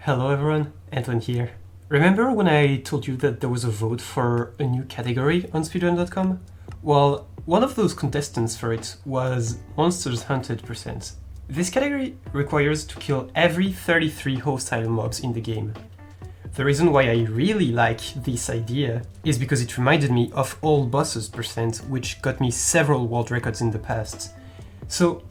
Hello everyone, AntoLne here. Remember when I told you that there was a vote for a new category on speedrun.com? Well, one of those contestants for it was Monsters Hunted %. This category requires to kill every 33 hostile mobs in the game. The reason why I really like this idea is because it reminded me of All Bosses %, which got me several world records in the past. So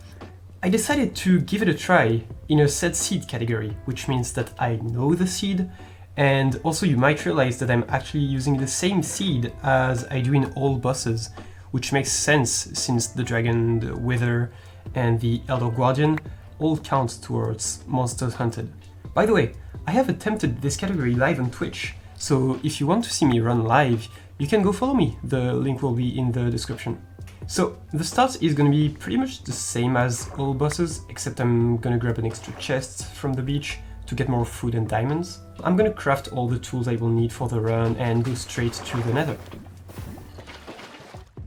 I decided to give it a try in a set seed category, which means that I know the seed, and also you might realize that I'm actually using the same seed as I do in all bosses, which makes sense since the Dragon, the Wither, and the Elder Guardian all count towards Monsters Hunted. By the way, I have attempted this category live on Twitch, so if you want to see me run live, you can go follow me, the link will be in the description. So the start is going to be pretty much the same as all bosses, except I'm going to grab an extra chest from the beach to get more food and diamonds. I'm going to craft all the tools I will need for the run and go straight to the nether.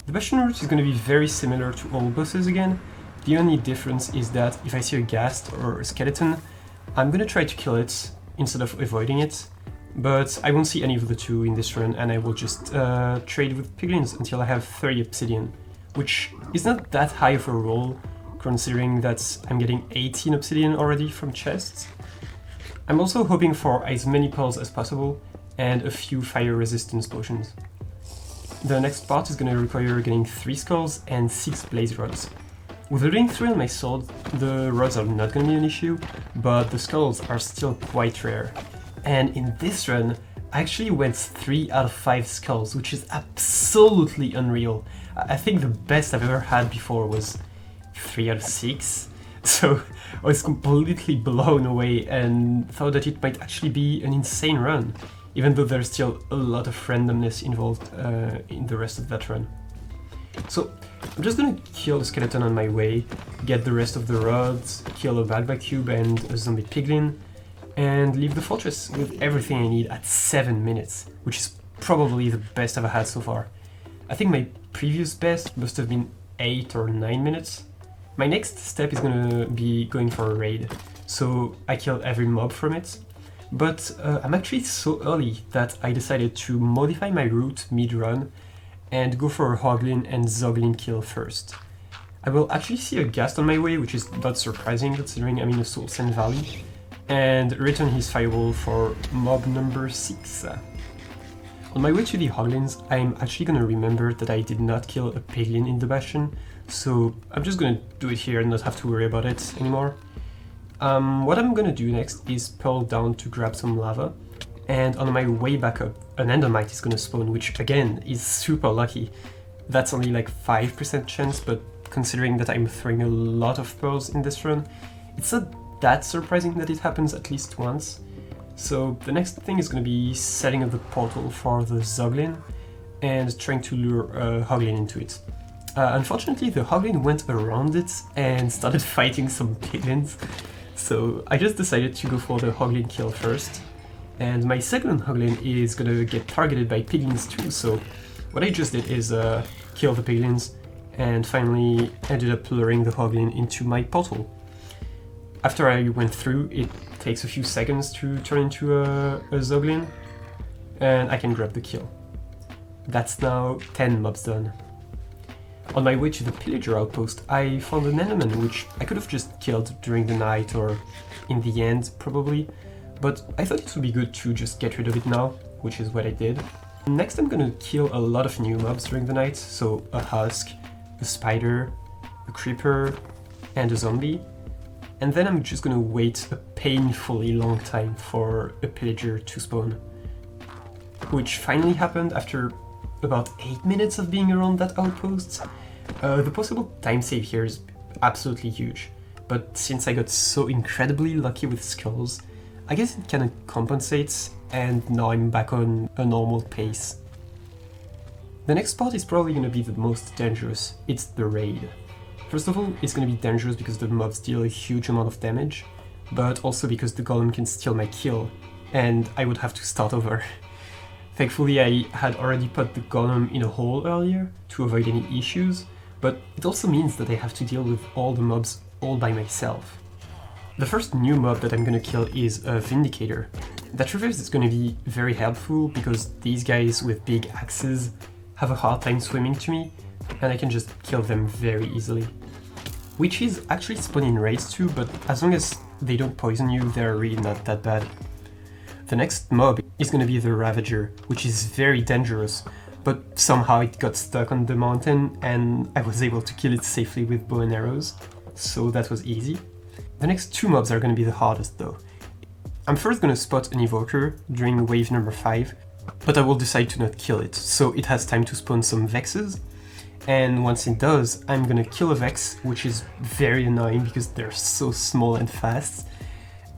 The Bastion route is going to be very similar to all bosses again. The only difference is that if I see a ghast or a skeleton, I'm going to try to kill it instead of avoiding it. But I won't see any of the two in this run, and I will just trade with piglins until I have 30 obsidian. Which is not that high of a roll, considering that I'm getting 18 obsidian already from chests. I'm also hoping for as many pearls as possible, and a few fire resistance potions. The next part is going to require getting 3 skulls and 6 blaze rods. With loading 3 on my sword, the rods are not going to be an issue, but the skulls are still quite rare. And in this run, I actually went 3 out of 5 skulls, which is absolutely unreal. I think the best I've ever had before was 3 out of 6, so I was completely blown away and thought that it might actually be an insane run, even though there's still a lot of randomness involved in the rest of that run. So I'm just gonna kill the skeleton on my way, get the rest of the rods, kill a magma cube and a zombie piglin, and leave the fortress with everything I need at 7 minutes, which is probably the best I've had so far. I think my previous best must have been 8 or 9 minutes. My next step is gonna be going for a raid, so I kill every mob from it. But I'm actually so early that I decided to modify my route mid-run and go for a Hoglin and Zoglin kill first. I will actually see a ghast on my way, which is not surprising considering I'm in a Soul Sand Valley, and return his fireball for mob number 6. On my way to the Hoglins, I'm actually gonna remember that I did not kill a piglin in the Bastion, so I'm just gonna do it here and not have to worry about it anymore. What I'm gonna do next is pearl down to grab some lava, and on my way back up, an endermite is gonna spawn, which again is super lucky. That's only like 5% chance, but considering that I'm throwing a lot of pearls in this run, it's not that surprising that it happens at least once. So the next thing is going to be setting up the portal for the Zoglin and trying to lure a Hoglin into it. Unfortunately, the Hoglin went around it and started fighting some piglins, so I just decided to go for the Hoglin kill first. And my second Hoglin is going to get targeted by piglins too, so what I just did is kill the piglins and finally ended up luring the Hoglin into my portal. After I went through, it takes a few seconds to turn into a Zoglin, and I can grab the kill. That's now 10 mobs done. On my way to the pillager outpost, I found an enderman which I could have just killed during the night or in the end probably, but I thought it would be good to just get rid of it now, which is what I did. Next I'm gonna kill a lot of new mobs during the night, so a husk, a spider, a creeper, and a zombie. And then I'm just gonna wait a painfully long time for a pillager to spawn. Which finally happened after about 8 minutes of being around that outpost. The possible time save here is absolutely huge, but since I got so incredibly lucky with skulls, I guess it kinda compensates, and now I'm back on a normal pace. The next part is probably gonna be the most dangerous. It's the raid. First of all, it's going to be dangerous because the mobs deal a huge amount of damage, but also because the golem can steal my kill, and I would have to start over. Thankfully, I had already put the golem in a hole earlier to avoid any issues, but it also means that I have to deal with all the mobs all by myself. The first new mob that I'm gonna kill is a Vindicator. That reverse is gonna be very helpful because these guys with big axes have a hard time swimming to me, and I can just kill them very easily. Witches actually spawn in raids too, but as long as they don't poison you, they're really not that bad. The next mob is gonna be the Ravager, which is very dangerous, but somehow it got stuck on the mountain and I was able to kill it safely with bow and arrows, so that was easy. The next two mobs are gonna be the hardest though. I'm first gonna spot an Evoker during wave number 5, but I will decide to not kill it, so it has time to spawn some Vexes. And once it does, I'm gonna kill a Vex, which is very annoying because they're so small and fast.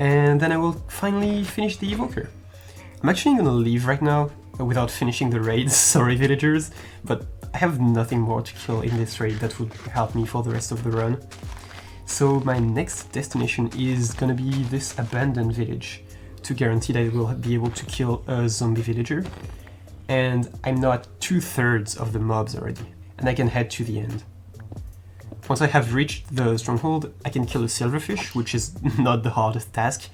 And then I will finally finish the Evoker. I'm actually gonna leave right now without finishing the raid, sorry villagers, but I have nothing more to kill in this raid that would help me for the rest of the run. So my next destination is gonna be this abandoned village to guarantee that I will be able to kill a zombie villager. And I'm now at 2/3 of the mobs already, and I can head to the end. Once I have reached the stronghold, I can kill a silverfish, which is not the hardest task,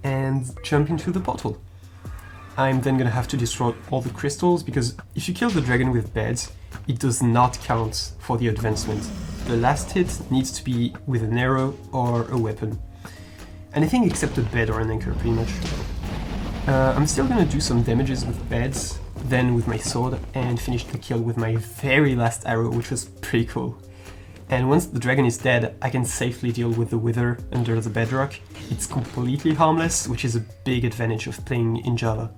and jump into the portal. I'm then gonna have to destroy all the crystals, because if you kill the dragon with beds, it does not count for the advancement. The last hit needs to be with an arrow or a weapon. Anything except a bed or an anchor, pretty much. I'm still gonna do some damages with beds, then with my sword, and finish the kill with my very last arrow, which was pretty cool. And once the dragon is dead, I can safely deal with the wither under the bedrock. It's completely harmless, which is a big advantage of playing in Java.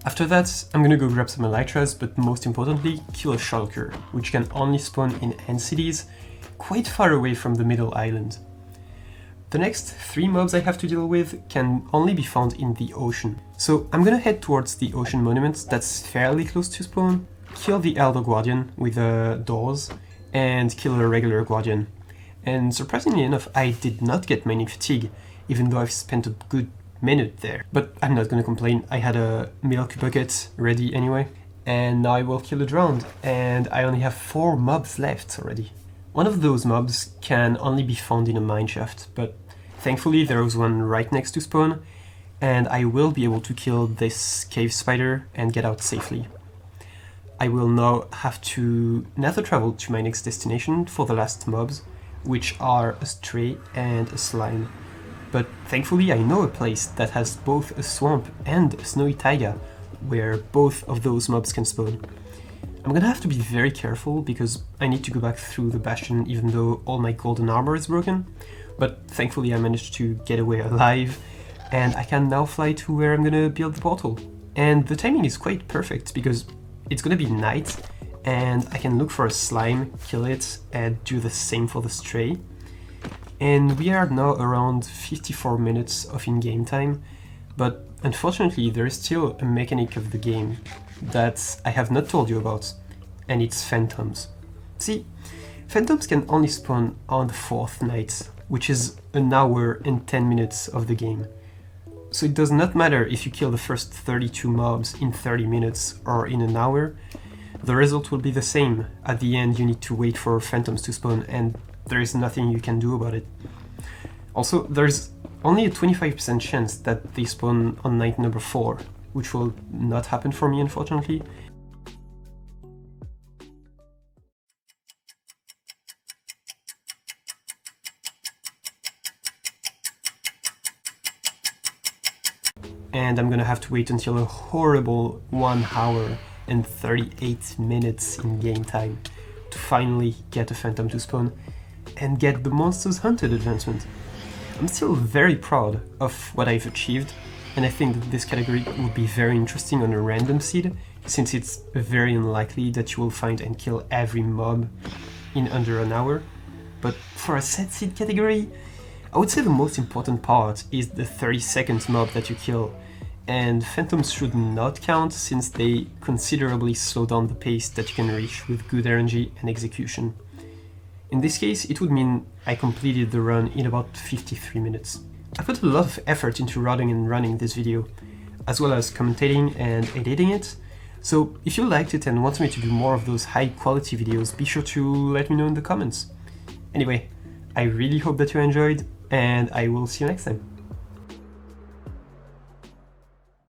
After that, I'm gonna go grab some elytras, but most importantly, kill a shulker, which can only spawn in end cities, quite far away from the middle island. The next 3 mobs I have to deal with can only be found in the ocean. So I'm gonna head towards the ocean monument that's fairly close to spawn, kill the Elder Guardian with doors, and kill a regular Guardian. And surprisingly enough, I did not get mining fatigue, even though I've spent a good minute there. But I'm not gonna complain, I had a milk bucket ready anyway. And now I will kill a drowned, and I only have 4 mobs left already. One of those mobs can only be found in a mineshaft, but thankfully there was one right next to spawn, and I will be able to kill this cave spider and get out safely. I will now have to nether travel to my next destination for the last mobs, which are a stray and a slime. But thankfully I know a place that has both a swamp and a snowy taiga, where both of those mobs can spawn. I'm gonna have to be very careful because I need to go back through the bastion even though all my golden armor is broken, but thankfully I managed to get away alive, and I can now fly to where I'm gonna build the portal. And the timing is quite perfect because it's gonna be night, and I can look for a slime, kill it, and do the same for the stray. And we are now around 54 minutes of in-game time, but unfortunately there is still a mechanic of the game that I have not told you about, and it's phantoms. See, phantoms can only spawn on the 4th night, which is an hour and 10 minutes of the game. So it does not matter if you kill the first 32 mobs in 30 minutes or in an hour, the result will be the same. At the end you need to wait for phantoms to spawn, and there is nothing you can do about it. Also, there's only a 25% chance that they spawn on night number 4, which will not happen for me unfortunately. And I'm gonna have to wait until a horrible 1 hour and 38 minutes in game time to finally get a phantom to spawn and get the Monsters Hunted advancement. I'm still very proud of what I've achieved, and I think that this category would be very interesting on a random seed, since it's very unlikely that you will find and kill every mob in under an hour. But for a set seed category, I would say the most important part is the 30-second mob that you kill, and phantoms should not count since they considerably slow down the pace that you can reach with good RNG and execution. In this case, it would mean I completed the run in about 53 minutes. I put a lot of effort into routing and running this video, as well as commentating and editing it, so if you liked it and want me to do more of those high quality videos, be sure to let me know in the comments. Anyway, I really hope that you enjoyed, and I will see you next time.